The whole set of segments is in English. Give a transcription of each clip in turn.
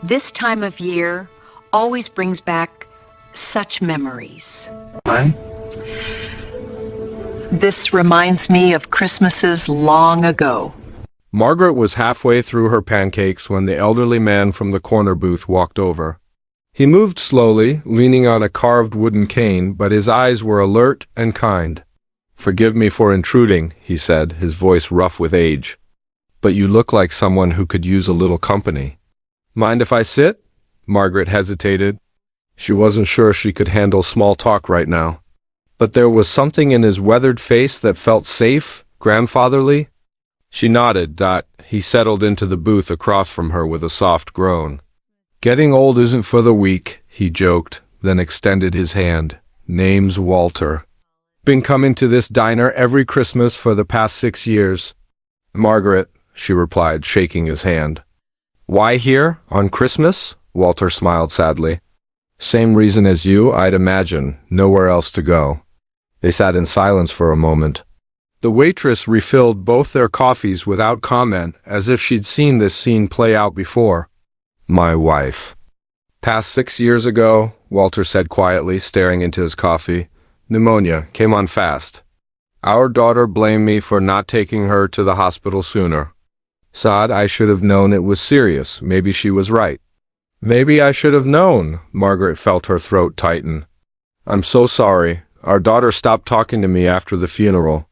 This time of year always brings back such memories. Fine. This reminds me of Christmases long ago. Margaret was halfway through her pancakes when the elderly man from the corner booth walked over. He moved slowly, leaning on a carved wooden cane, but his eyes were alert and kind. "Forgive me for intruding," he said, his voice rough with age. "But you look like someone who could use a little company." "Mind if I sit?" Margaret hesitated. She wasn't sure she could handle small talk right now. But there was something in his weathered face that felt safe, grandfatherly. She nodded. He settled into the booth across from her with a soft groan. "Getting old isn't for the weak," he joked, then extended his hand. "Name's Walter. Been coming to this diner every Christmas for the past 6 years." "Margaret," she replied, shaking his hand. "Why here, on Christmas?" Walter smiled sadly. "Same reason as you, I'd imagine. Nowhere else to go." They sat in silence for a moment. The waitress refilled both their coffees without comment, as if she'd seen this scene play out before. "My wife. Passed 6 years ago," Walter said quietly, staring into his coffee. "Pneumonia, came on fast. Our daughter blamed me for not taking her to the hospital sooner. Sad, I should have known it was serious. Maybe she was right." "Maybe I should have known." Margaret felt her throat tighten. "I'm so sorry. Our daughter stopped talking to me after the funeral.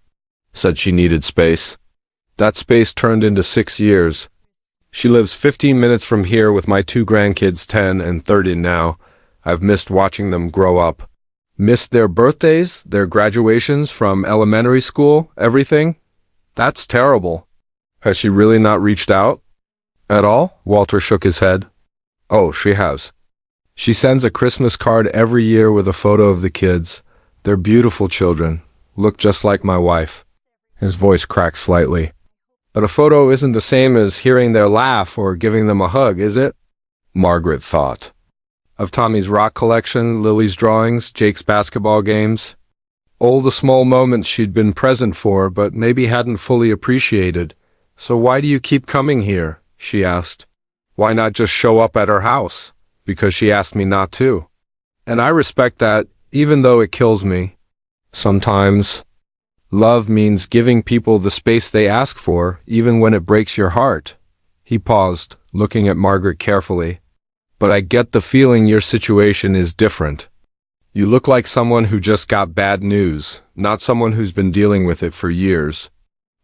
Said she needed space. That space turned into 6 years. She lives 15 minutes from here with my 2 grandkids, 10 and 30 now. I've missed watching them grow up. Missed their birthdays, their graduations from elementary school, everything. That's terrible." "Has she really not reached out?" "At all?" Walter shook his head. "Oh, she has. She sends a Christmas card every year with a photo of the kids. They're beautiful children. Look just like my wife." His voice cracked slightly. "But a photo isn't the same as hearing their laugh or giving them a hug, is it?" Margaret thought. Of Tommy's rock collection, Lily's drawings, Jake's basketball games. All the small moments she'd been present for, but maybe hadn't fully appreciated. "So why do you keep coming here?" she asked. "Why not just show up at her house?" "Because she asked me not to. And I respect that, even though it kills me. Sometimes love means giving people the space they ask for, even when it breaks your heart." He paused, looking at Margaret carefully. "But I get the feeling your situation is different. You look like someone who just got bad news, not someone who's been dealing with it for years."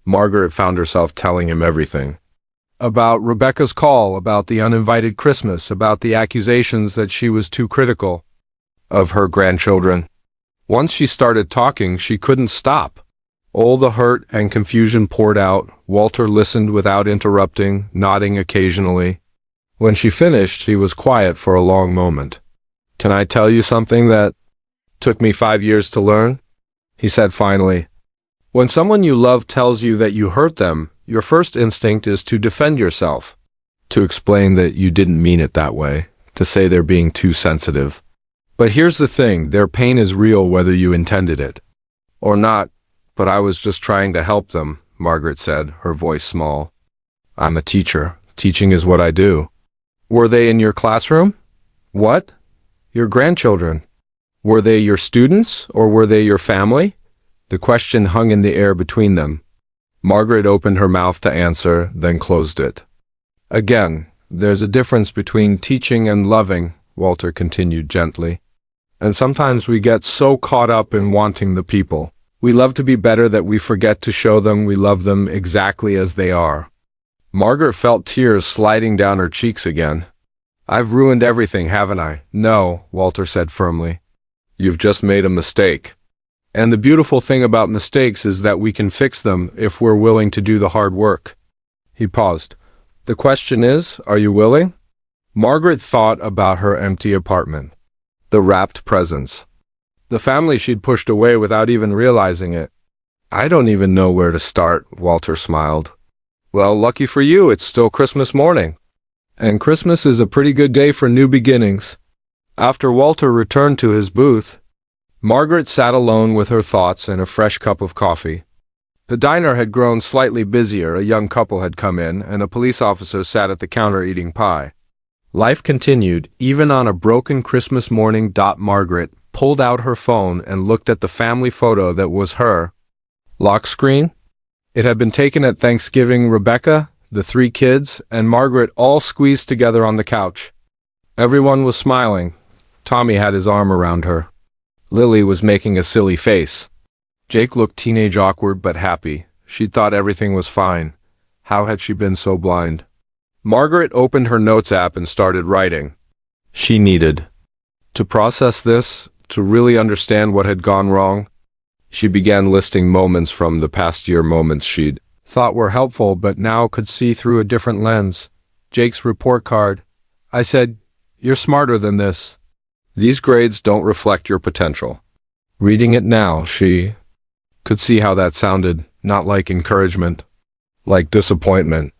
Margaret found herself telling him everything. About Rebecca's call, about the uninvited Christmas, about the accusations that she was too critical of her grandchildren. Once she started talking, she couldn't stop. All the hurt and confusion poured out. Walter listened without interrupting, nodding occasionally. When she finished, he was quiet for a long moment. "Can I tell you something that took me 5 years to learn?" he said finally. "When someone you love tells you that you hurt them, your first instinct is to defend yourself, to explain that you didn't mean it that way, to say they're being too sensitive. But here's the thing, their pain is real whether you intended it or not. But I was just trying to help them," Margaret said, her voice small. "I'm a teacher. Teaching is what I do." "Were they in your classroom?" "What?" "Your grandchildren. Were they your students, or were they your family?" The question hung in the air between them. Margaret opened her mouth to answer, then closed it. "Again, there's a difference between teaching and loving," Walter continued gently. "And sometimes we get so caught up in wanting the people we love to be better that we forget to show them we love them exactly as they are." Margaret felt tears sliding down her cheeks again. "I've ruined everything, haven't I?" "No," Walter said firmly. "You've just made a mistake. And the beautiful thing about mistakes is that we can fix them if we're willing to do the hard work." He paused. "The question is, are you willing?" Margaret thought about her empty apartment, the wrapped presents, the family she'd pushed away without even realizing it. "I don't even know where to start," Walter smiled. "Well, lucky for you, it's still Christmas morning. And Christmas is a pretty good day for new beginnings." After Walter returned to his booth, Margaret sat alone with her thoughts and a fresh cup of coffee. The diner had grown slightly busier. A young couple had come in, and a police officer sat at the counter eating pie. Life continued, even on a broken Christmas morning. Margaret pulled out her phone and looked at the family photo that was her lock screen. It had been taken at Thanksgiving. Rebecca, the 3 kids, and Margaret all squeezed together on the couch. Everyone was smiling. Tommy had his arm around her. Lily was making a silly face. Jake looked teenage awkward but happy. She'd thought everything was fine. How had she been so blind? Margaret opened her notes app and started writing. She needed to process this, to really understand what had gone wrong. She began listing moments from the past year, moments she'd thought were helpful but now could see through a different lens. Jake's report card. I said, "You're smarter than this. These grades don't reflect your potential." Reading it now, she could see how that sounded, not like encouragement, like disappointment,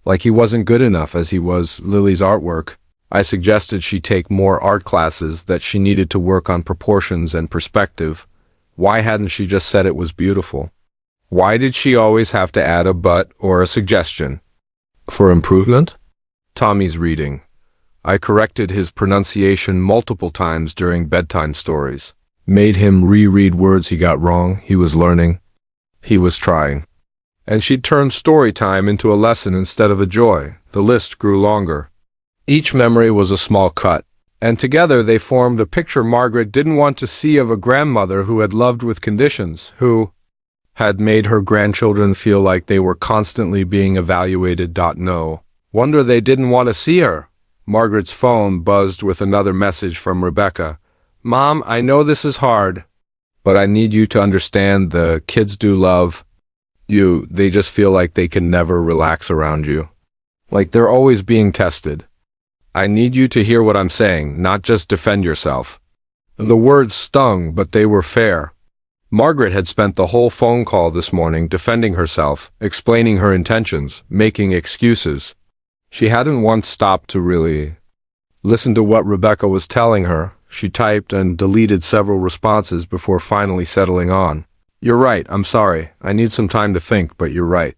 like he wasn't good enough as he was. Lily's artwork. I suggested she take more art classes, that she needed to work on proportions and perspective. Why hadn't she just said it was beautiful? Why did she always have to add a but or a suggestion? For improvement? Tommy's reading. I corrected his pronunciation multiple times during bedtime stories. Made him reread words he got wrong. He was learning. He was trying. And she'd turned story time into a lesson instead of a joy. The list grew longer. Each memory was a small cut, and together they formed a picture Margaret didn't want to see of a grandmother who had loved with conditions, who had made her grandchildren feel like they were constantly being evaluated. No wonder they didn't want to see her. Margaret's phone buzzed with another message from Rebecca. Mom, I know this is hard, but I need you to understand the kids do love you. They just feel like they can never relax around you. Like they're always being tested. I need you to hear what I'm saying, not just defend yourself. The words stung, but they were fair. Margaret had spent the whole phone call this morning defending herself, explaining her intentions, making excuses. She hadn't once stopped to really listen to what Rebecca was telling her. She typed and deleted several responses before finally settling on. You're right, I'm sorry. I need some time to think, but you're right.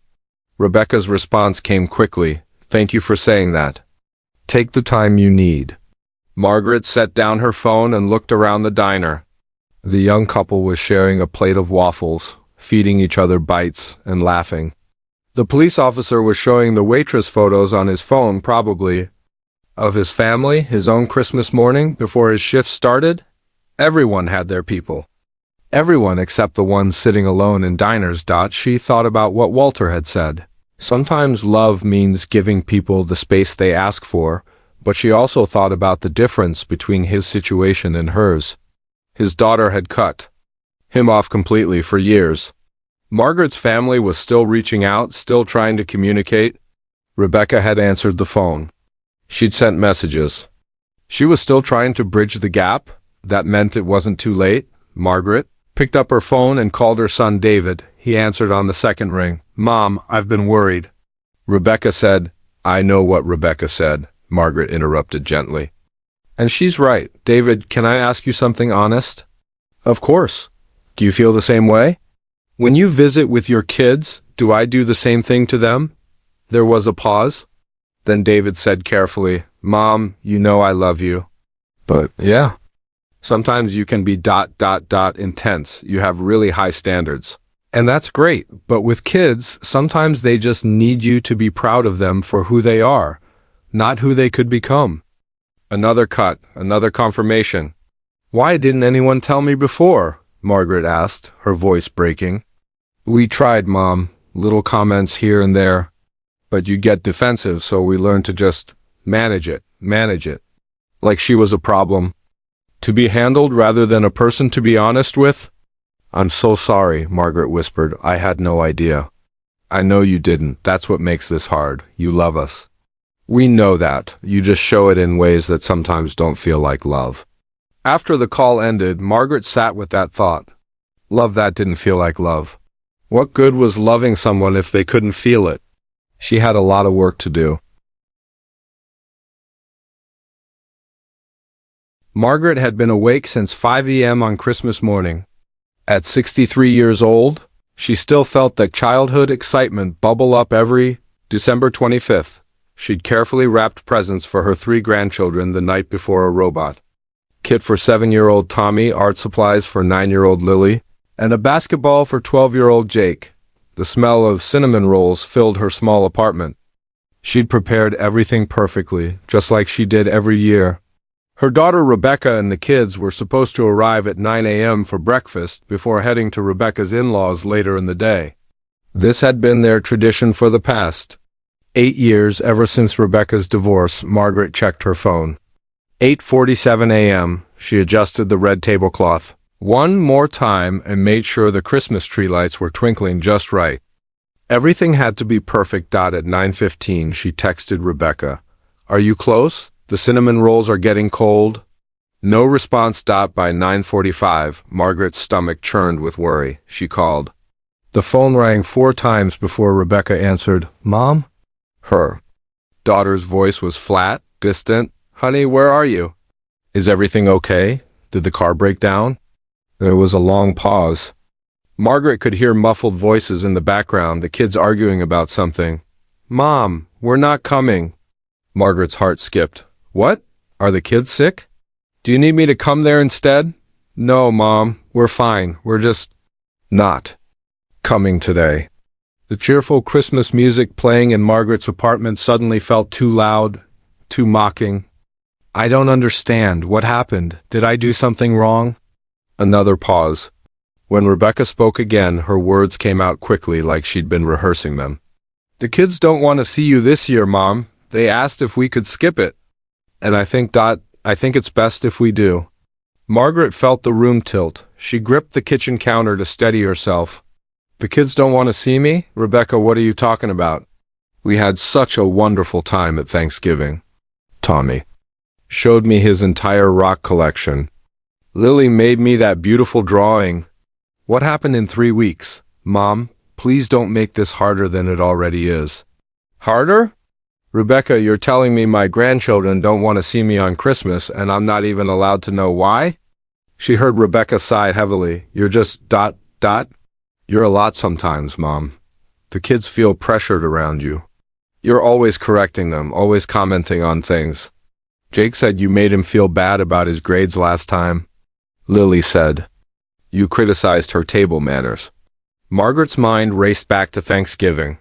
Rebecca's response came quickly. Thank you for saying that. Take the time you need. Margaret set down her phone and looked around the diner. The young couple was sharing a plate of waffles, feeding each other bites and laughing. The police officer was showing the waitress photos on his phone, probably of his family, his own Christmas morning before his shift started. Everyone had their people. Everyone except the ones sitting alone in diners. She thought about what Walter had said. Sometimes love means giving people the space they ask for, but she also thought about the difference between his situation and hers. His daughter had cut him off completely for years. Margaret's family was still reaching out, still trying to communicate. Rebecca had answered the phone. She'd sent messages. She was still trying to bridge the gap. That meant it wasn't too late. Margaret picked up her phone and called her son David. He answered on the second ring. Mom, I've been worried. Rebecca said, I know what Rebecca said, Margaret interrupted gently. And she's right. David, can I ask you something honest? Of course. Do you feel the same way? When you visit with your kids, do I do the same thing to them? There was a pause. Then David said carefully, Mom, you know I love you. But, yeah. Sometimes you can be ... intense. You have really high standards. And that's great. But with kids, sometimes they just need you to be proud of them for who they are, not who they could become. Another cut, another confirmation. Why didn't anyone tell me before? Margaret asked, her voice breaking. We tried, Mom. Little comments here and there. But you get defensive, so we learned to just manage it. Like she was a problem. To be handled rather than a person to be honest with? I'm so sorry, Margaret whispered. I had no idea. I know you didn't. That's what makes this hard. You love us. We know that. You just show it in ways that sometimes don't feel like love. After the call ended, Margaret sat with that thought. Love that didn't feel like love. What good was loving someone if they couldn't feel it? She had a lot of work to do. Margaret had been awake since 5 a.m. on Christmas morning. At 63 years old, she still felt that childhood excitement bubble up every December 25th. She'd carefully wrapped presents for her 3 grandchildren the night before a robot. Kit for 7-year-old Tommy, art supplies for 9-year-old Lily, and a basketball for 12-year-old Jake. The smell of cinnamon rolls filled her small apartment. She'd prepared everything perfectly, just like she did every year. Her daughter Rebecca and the kids were supposed to arrive at 9 a.m. for breakfast before heading to Rebecca's in-laws later in the day. This had been their tradition for the past 8 years, ever since Rebecca's divorce. Margaret checked her phone. 8:47 a.m. She adjusted the red tablecloth one more time and made sure the Christmas tree lights were twinkling just right. Everything had to be perfect. At 9:15, she texted Rebecca, "Are you close? The cinnamon rolls are getting cold." No response. By 9:45, Margaret's stomach churned with worry. She called. The phone rang 4 times before Rebecca answered. "Mom?" Her daughter's voice was flat, distant. "Honey, where are you? Is everything okay? Did the car break down?" There was a long pause. Margaret could hear muffled voices in the background, the kids arguing about something. "Mom, we're not coming." Margaret's heart skipped. "What? Are the kids sick? Do you need me to come there instead?" "No, Mom, we're fine. We're just not coming today." The cheerful Christmas music playing in Margaret's apartment suddenly felt too loud, too mocking. "I don't understand. What happened? Did I do something wrong?" Another pause. When Rebecca spoke again, her words came out quickly, like she'd been rehearsing them. "The kids don't want to see you this year, Mom. They asked if we could skip it. And I think it's best if we do." Margaret felt the room tilt. She gripped the kitchen counter to steady herself. "The kids don't want to see me? Rebecca, what are you talking about? We had such a wonderful time at Thanksgiving. Tommy showed me his entire rock collection. Lily made me that beautiful drawing. What happened in 3 weeks? Mom, please don't make this harder than it already is." "Harder? Rebecca, you're telling me my grandchildren don't want to see me on Christmas and I'm not even allowed to know why?" She heard Rebecca sigh heavily. "You're just ... You're a lot sometimes, Mom. The kids feel pressured around you. You're always correcting them, always commenting on things. Jake said you made him feel bad about his grades last time. Lily said you criticized her table manners." Margaret's mind raced back to Thanksgiving.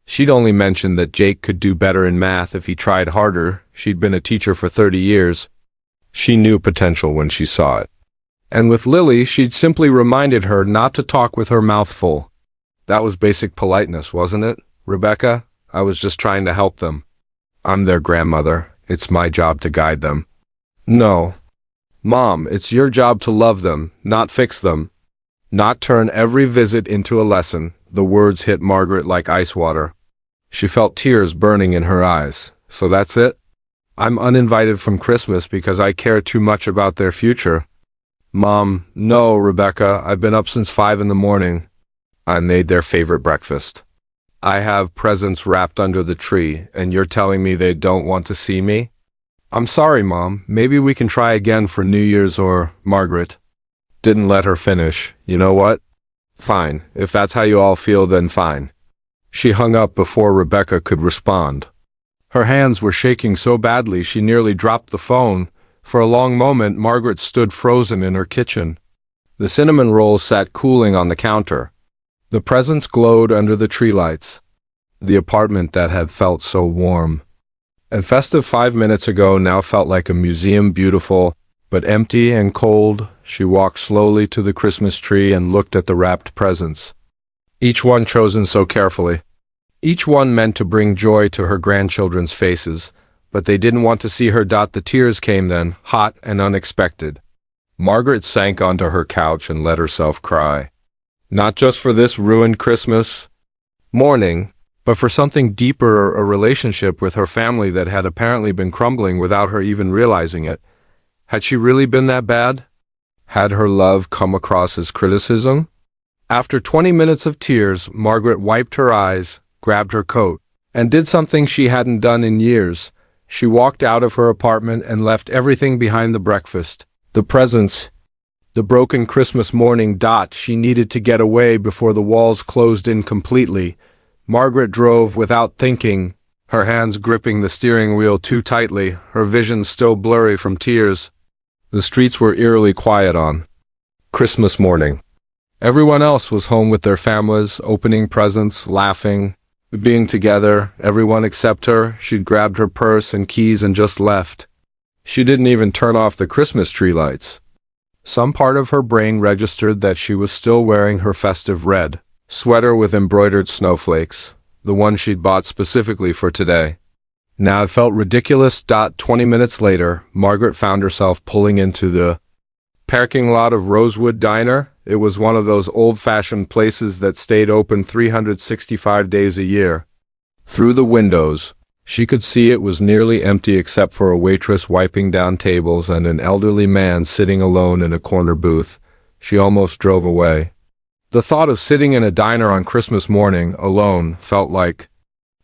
She'd only mentioned that Jake could do better in math if he tried harder. She'd been a teacher for 30 years. She knew potential when she saw it. And with Lily, she'd simply reminded her not to talk with her mouth full. That was basic politeness, wasn't it? "Rebecca, I was just trying to help them. I'm their grandmother. It's my job to guide them." "No. Mom, it's your job to love them, not fix them. Not turn every visit into a lesson." The words hit Margaret like ice water. She felt tears burning in her eyes. "So that's it? I'm uninvited from Christmas because I care too much about their future." "Mom, no, Rebecca, I've been up since 5 in the morning. I made their favorite breakfast. I have presents wrapped under the tree, and you're telling me they don't want to see me? I'm sorry, Mom. Maybe we can try again for New Year's or..." Margaret didn't let her finish. "You know what? Fine. If that's how you all feel, then fine." She hung up before Rebecca could respond. Her hands were shaking so badly she nearly dropped the phone. For a long moment, Margaret stood frozen in her kitchen. The cinnamon rolls sat cooling on the counter. The presents glowed under the tree lights. The apartment that had felt so warm and festive 5 minutes ago now felt like a museum, beautiful, but empty and cold. She walked slowly to the Christmas tree and looked at the wrapped presents. Each one chosen so carefully. Each one meant to bring joy to her grandchildren's faces, but they didn't want to see her. The tears came then, hot and unexpected. Margaret sank onto her couch and let herself cry. Not just for this ruined Christmas morning, but for something deeper, a relationship with her family that had apparently been crumbling without her even realizing it. Had she really been that bad? Had her love come across as criticism? After 20 minutes of tears, Margaret wiped her eyes, grabbed her coat, and did something she hadn't done in years. She walked out of her apartment and left everything behind: the breakfast, the presents, the broken Christmas morning. She needed to get away before the walls closed in completely. Margaret drove without thinking. her hands gripping the steering wheel too tightly, her vision still blurry from tears. The streets were eerily quiet on Christmas morning. Everyone else was home with their families, opening presents, laughing, being together, everyone except her. She'd grabbed her purse and keys and just left. She didn't even turn off the Christmas tree lights. Some part of her brain registered that she was still wearing her festive red sweater with embroidered snowflakes, the one she'd bought specifically for today. Now it felt ridiculous. 20 minutes later, Margaret found herself pulling into the parking lot of Rosewood Diner. It was one of those old-fashioned places that stayed open 365 days a year. Through the windows, she could see it was nearly empty except for a waitress wiping down tables and an elderly man sitting alone in a corner booth. She almost drove away. The thought of sitting in a diner on Christmas morning, alone, felt like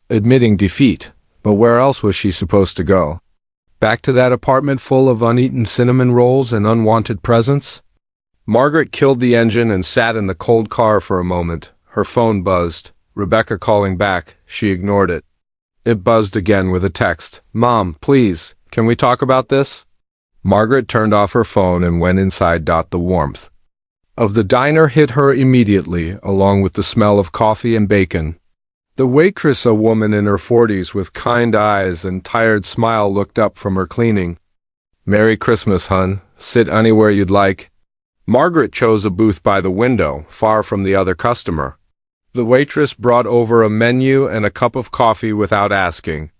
admitting defeat. But where else was she supposed to go? Back to that apartment full of uneaten cinnamon rolls and unwanted presents? Margaret killed the engine and sat in the cold car for a moment. Her phone buzzed. Rebecca calling back. She ignored it. It buzzed again with a text. "Mom, please, can we talk about this?" Margaret turned off her phone and went inside. The warmth of the diner hit her immediately, along with the smell of coffee and bacon. The waitress, a woman in her 40s with kind eyes and tired smile, looked up from her cleaning. "Merry Christmas, hun. Sit anywhere you'd like." Margaret chose a booth by the window, far from the other customer. The waitress brought over a menu and a cup of coffee without asking.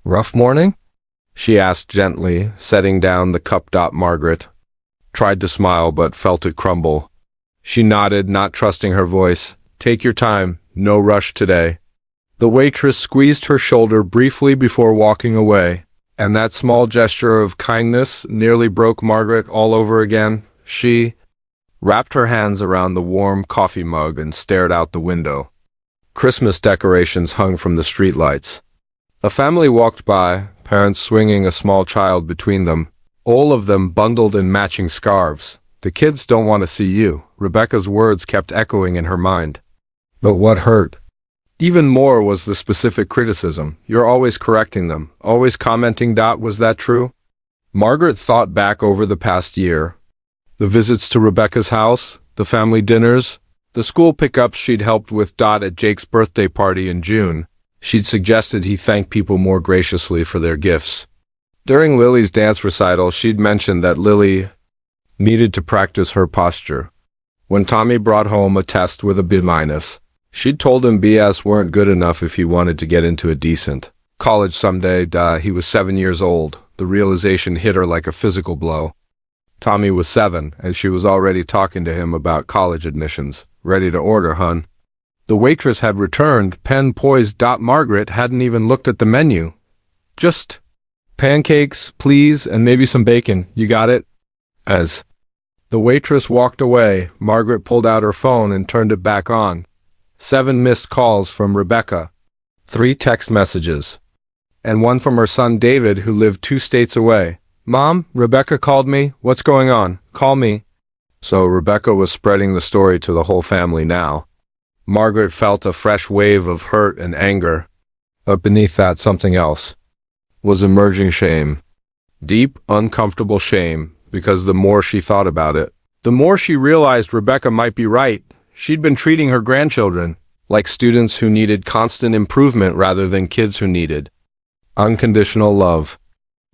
"Rough morning?" she asked gently, setting down the cup. Margaret tried to smile but felt it crumble. She nodded, not trusting her voice. "Take your time. No rush today." The waitress squeezed her shoulder briefly before walking away, and that small gesture of kindness nearly broke Margaret all over again. She wrapped her hands around the warm coffee mug and stared out the window. Christmas decorations hung from the streetlights. A family walked by, parents swinging a small child between them, all of them bundled in matching scarves. "The kids don't want to see you," Rebecca's words kept echoing in her mind. But what hurt even more was the specific criticism. "You're always correcting them, always commenting." Was that true? Margaret thought back over the past year. The visits to Rebecca's house, the family dinners, the school pickups she'd helped with. At Jake's birthday party in June, she'd suggested he thank people more graciously for their gifts. During Lily's dance recital, she'd mentioned that Lily needed to practice her posture. When Tommy brought home a test with a B-, she'd told him BS weren't good enough if he wanted to get into a decent college someday. He was 7 years old. The realization hit her like a physical blow. Tommy was 7, and she was already talking to him about college admissions. "Ready to order, hun?" The waitress had returned, pen poised. Margaret hadn't even looked at the menu. "Just pancakes, please, and maybe some bacon. You got it?" As the waitress walked away, Margaret pulled out her phone and turned it back on. 7 missed calls from Rebecca, 3 text messages, and 1 from her son David, who lived 2 states away. "Mom, Rebecca called me. What's going on? Call me." So Rebecca was spreading the story to the whole family now. Margaret felt a fresh wave of hurt and anger. But beneath that, something else was emerging: shame. Deep, uncomfortable shame, because the more she thought about it, the more she realized Rebecca might be right. She'd been treating her grandchildren like students who needed constant improvement rather than kids who needed unconditional love.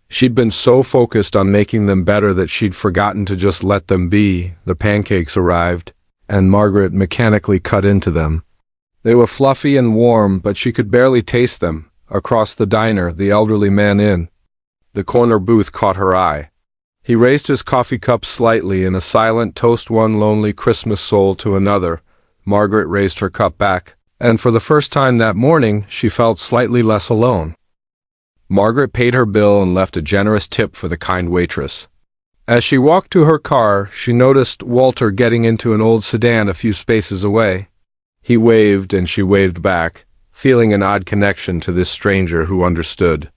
She'd been so focused on making them better that she'd forgotten to just let them be. The pancakes arrived, and Margaret mechanically cut into them. They were fluffy and warm, but she could barely taste them. Across the diner, the elderly man in the corner booth caught her eye. He raised his coffee cup slightly in a silent toast, one lonely Christmas soul to another. Margaret raised her cup back, and for the first time that morning, she felt slightly less alone. Margaret paid her bill and left a generous tip for the kind waitress. As she walked to her car, she noticed Walter getting into an old sedan a few spaces away. He waved and she waved back, feeling an odd connection to this stranger who understood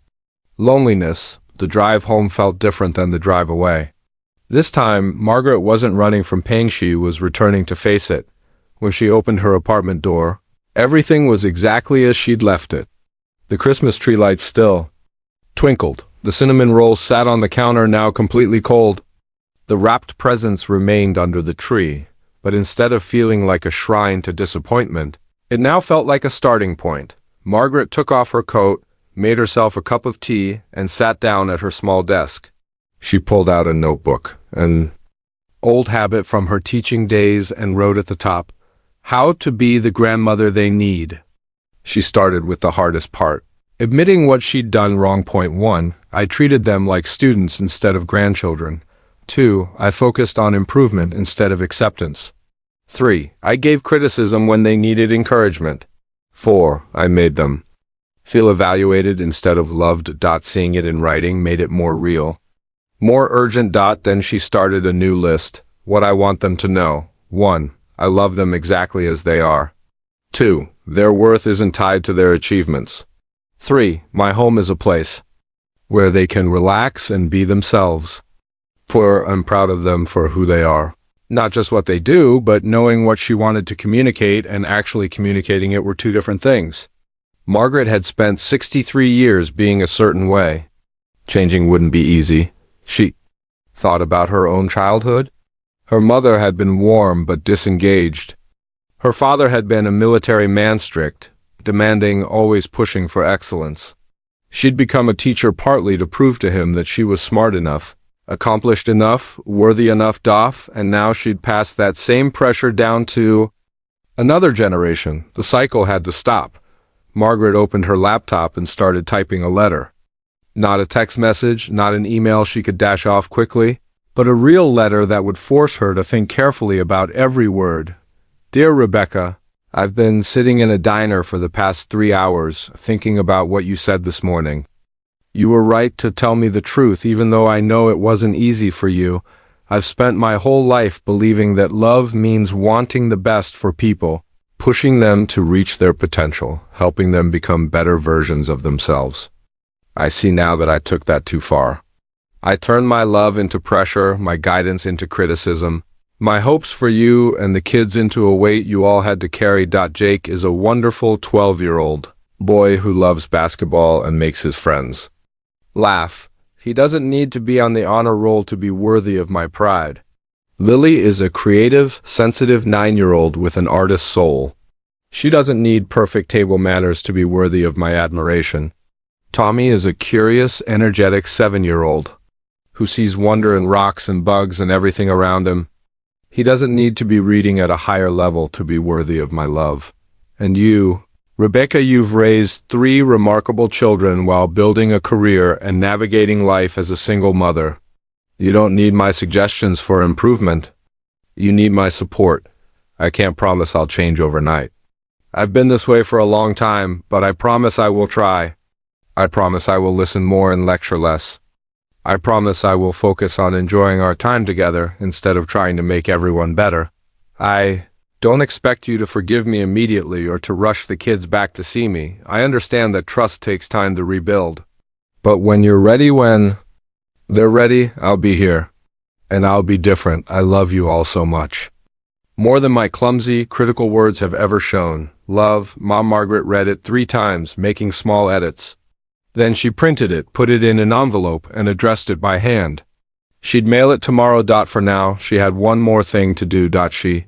loneliness. The drive home felt different than the drive away. This time, Margaret wasn't running from pain, she was returning to face it. When she opened her apartment door, everything was exactly as she'd left it. The Christmas tree lights still twinkled. The cinnamon rolls sat on the counter, now completely cold. The wrapped presents remained under the tree, but instead of feeling like a shrine to disappointment, it now felt like a starting point. Margaret took off her coat, made herself a cup of tea, and sat down at her small desk. She pulled out a notebook, an old habit from her teaching days, and wrote at the top, "How to be the grandmother they need." She started with the hardest part, admitting what she'd done wrong. Point 1, I treated them like students instead of grandchildren. 2, I focused on improvement instead of acceptance. 3, I gave criticism when they needed encouragement. 4, I made them feel evaluated instead of loved. Seeing it in writing made it more real, more urgent. Then she started a new list. What I want them to know. 1, I love them exactly as they are. 2, their worth isn't tied to their achievements. 3, my home is a place where they can relax and be themselves. 4, I'm proud of them for who they are. Not just what they do, but knowing what she wanted to communicate and actually communicating it were two different things. Margaret had spent 63 years being a certain way. Changing wouldn't be easy. She thought about her own childhood. Her mother had been warm but disengaged. Her father had been a military man, strict, demanding, always pushing for excellence. She'd become a teacher partly to prove to him that she was smart enough, accomplished enough, worthy enough. And now she'd pass that same pressure down to another generation. The cycle had to stop. Margaret opened her laptop and started typing a letter. Not a text message, not an email she could dash off quickly, but a real letter that would force her to think carefully about every word. Dear Rebecca, I've been sitting in a diner for the past 3 hours, thinking about what you said this morning. You were right to tell me the truth, even though I know it wasn't easy for you. I've spent my whole life believing that love means wanting the best for people, pushing them to reach their potential, helping them become better versions of themselves. I see now that I took that too far. I turned my love into pressure, my guidance into criticism, my hopes for you and the kids into a weight you all had to carry. Jake is a wonderful 12-year-old boy who loves basketball and makes his friends laugh. He doesn't need to be on the honor roll to be worthy of my pride. Lily is a creative, sensitive 9-year-old with an artist's soul. She doesn't need perfect table manners to be worthy of my admiration. Tommy is a curious, energetic 7-year-old who sees wonder in rocks and bugs and everything around him. He doesn't need to be reading at a higher level to be worthy of my love. And you, Rebecca, you've raised 3 remarkable children while building a career and navigating life as a single mother. You don't need my suggestions for improvement. You need my support. I can't promise I'll change overnight. I've been this way for a long time, but I promise I will try. I promise I will listen more and lecture less. I promise I will focus on enjoying our time together instead of trying to make everyone better. I don't expect you to forgive me immediately or to rush the kids back to see me. I understand that trust takes time to rebuild. But when you're ready, when they're ready, I'll be here. And I'll be different. I love you all so much. More than my clumsy, critical words have ever shown. Love. Mom. Margaret read it 3 times, making small edits. Then she printed it, put it in an envelope, and addressed it by hand. She'd mail it tomorrow. For now, she had one more thing to do. She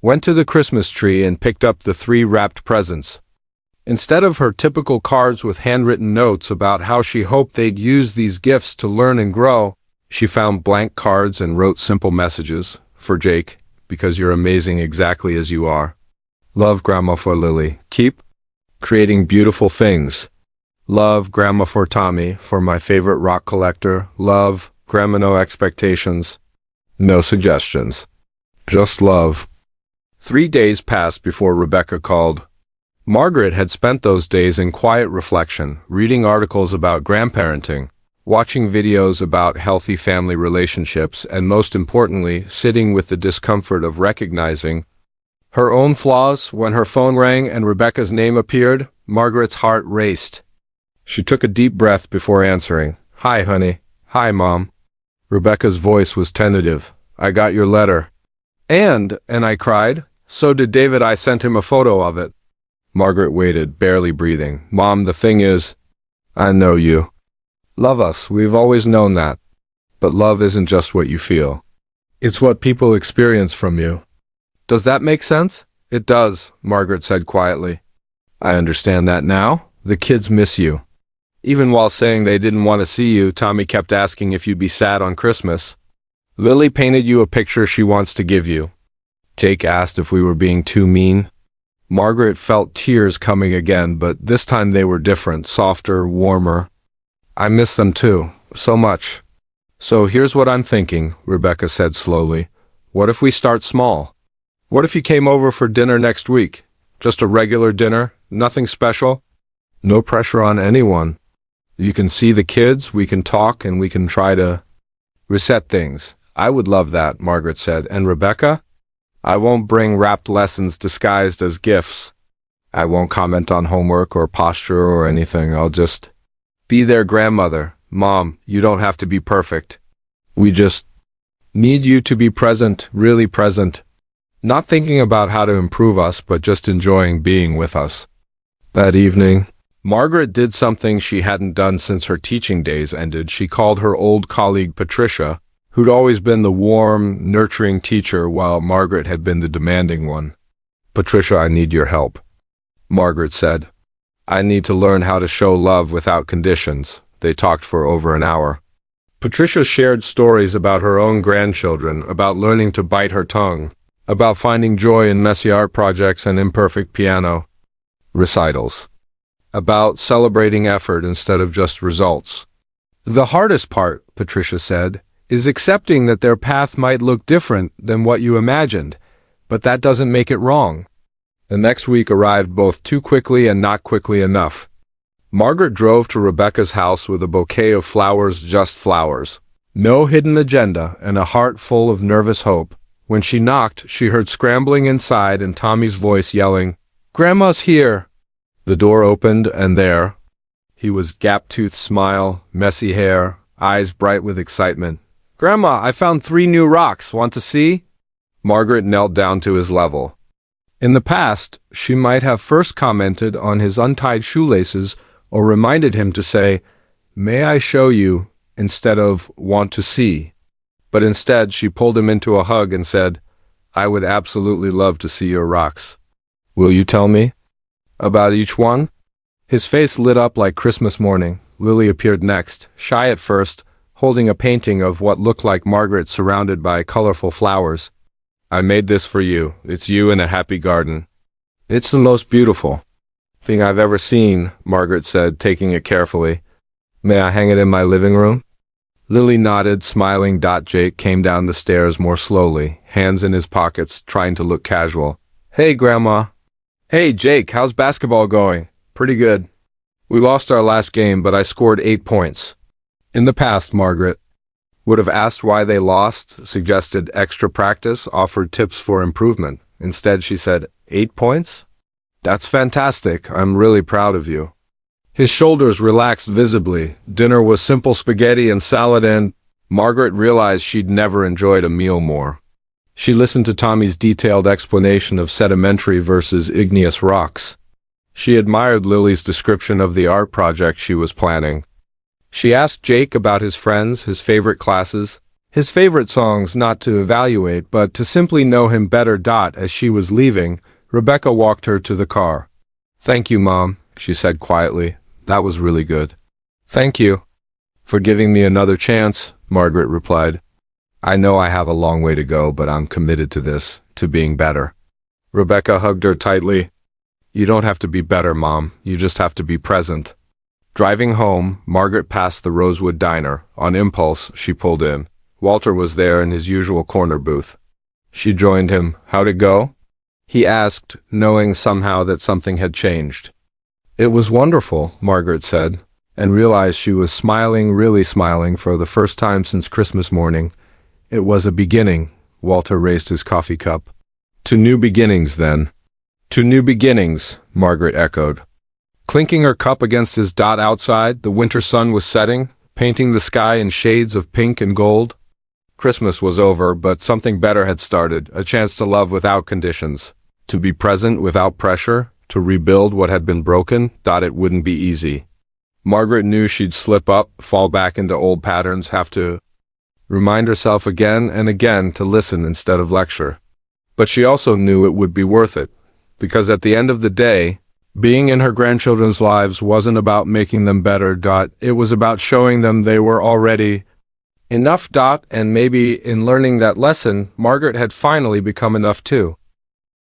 went to the Christmas tree and picked up the 3 wrapped presents. Instead of her typical cards with handwritten notes about how she hoped they'd use these gifts to learn and grow, she found blank cards and wrote simple messages. For Jake, because you're amazing exactly as you are. Love, Grandma. For Lily, keep creating beautiful things. Love, Grandma. For Tommy, for my favorite rock collector. Love, Grandma. No expectations, no suggestions, just love. 3 days passed before Rebecca called. Margaret had spent those days in quiet reflection, reading articles about grandparenting, watching videos about healthy family relationships, and most importantly, sitting with the discomfort of recognizing her own flaws. When her phone rang and Rebecca's name appeared, Margaret's heart raced. She took a deep breath before answering. Hi, honey. Hi, Mom. Rebecca's voice was tentative. I got your letter. And I cried. So did David. I sent him a photo of it. Margaret waited, barely breathing. Mom, the thing is, I know you love us. We've always known that. But love isn't just what you feel. It's what people experience from you. Does that make sense? It does, Margaret said quietly. I understand that now. The kids miss you. Even while saying they didn't want to see you, Tommy kept asking if you'd be sad on Christmas. Lily painted you a picture she wants to give you. Jake asked if we were being too mean. Margaret felt tears coming again, but this time they were different, softer, warmer. I miss them too, so much. So here's what I'm thinking, Rebecca said slowly. What if we start small? What if you came over for dinner next week? Just a regular dinner, nothing special? No pressure on anyone. You can see the kids, we can talk, and we can try to reset things. I would love that, Margaret said. And Rebecca? I won't bring wrapped lessons disguised as gifts. I won't comment on homework or posture or anything. I'll just be their grandmother. Mom, you don't have to be perfect. We just need you to be present, really present. Not thinking about how to improve us, but just enjoying being with us. That evening, Margaret did something she hadn't done since her teaching days ended. She called her old colleague Patricia, who'd always been the warm, nurturing teacher while Margaret had been the demanding one. Patricia, I need your help, Margaret said. I need to learn how to show love without conditions. They talked for over an hour. Patricia shared stories about her own grandchildren, about learning to bite her tongue, about finding joy in messy art projects and imperfect piano recitals, about celebrating effort instead of just results. The hardest part, Patricia said, is accepting that their path might look different than what you imagined, but that doesn't make it wrong. The next week arrived both too quickly and not quickly enough. Margaret drove to Rebecca's house with a bouquet of flowers, just flowers. No hidden agenda and a heart full of nervous hope. When she knocked, she heard scrambling inside and Tommy's voice yelling, "Grandma's here!" The door opened and there he was, gap-toothed smile, messy hair, eyes bright with excitement. "Grandma, I found 3 new rocks. Want to see?" Margaret knelt down to his level. In the past, she might have first commented on his untied shoelaces or reminded him to say, "May I show you?" instead of "want to see." But instead, she pulled him into a hug and said, "I would absolutely love to see your rocks. Will you tell me about each one?" His face lit up like Christmas morning. Lily appeared next, shy at first, holding a painting of what looked like Margaret surrounded by colorful flowers. "I made this for you. It's you in a happy garden. It's the most beautiful thing I've ever seen," Margaret said, taking it carefully. "May I hang it in my living room?" Lily nodded, smiling. Jake came down the stairs more slowly, hands in his pockets, trying to look casual. "Hey, Grandma." "Hey, Jake, how's basketball going?" "Pretty good. We lost our last game, but I scored 8 points." In the past, Margaret would have asked why they lost, suggested extra practice, offered tips for improvement. Instead, she said, 8 points? That's fantastic. I'm really proud of you. His shoulders relaxed visibly. Dinner was simple spaghetti and salad, and Margaret realized she'd never enjoyed a meal more. She listened to Tommy's detailed explanation of sedimentary versus igneous rocks. She admired Lily's description of the art project she was planning. She asked Jake about his friends, his favorite classes, his favorite songs, not to evaluate, but to simply know him better. As she was leaving, Rebecca walked her to the car. "Thank you, Mom," she said quietly. "That was really good." "Thank you for giving me another chance," Margaret replied. "I know I have a long way to go, but I'm committed to this, to being better." Rebecca hugged her tightly. "You don't have to be better, Mom. You just have to be present." Driving home, Margaret passed the Rosewood Diner. On impulse, she pulled in. Walter was there in his usual corner booth. She joined him. "How'd it go?" he asked, knowing somehow that something had changed. "It was wonderful," Margaret said, and realized she was smiling, really smiling, for the first time since Christmas morning. "It was a beginning." Walter raised his coffee cup. "To new beginnings, then." "To new beginnings," Margaret echoed. Clinking her cup against his. Outside, the winter sun was setting, painting the sky in shades of pink and gold. Christmas was over, but something better had started, a chance to love without conditions, to be present without pressure, to rebuild what had been broken. It wouldn't be easy. Margaret knew she'd slip up, fall back into old patterns, have to remind herself again and again to listen instead of lecture. But she also knew it would be worth it, because at the end of the day, being in her grandchildren's lives wasn't about making them better. It was about showing them they were already enough. And maybe in learning that lesson, Margaret had finally become enough too.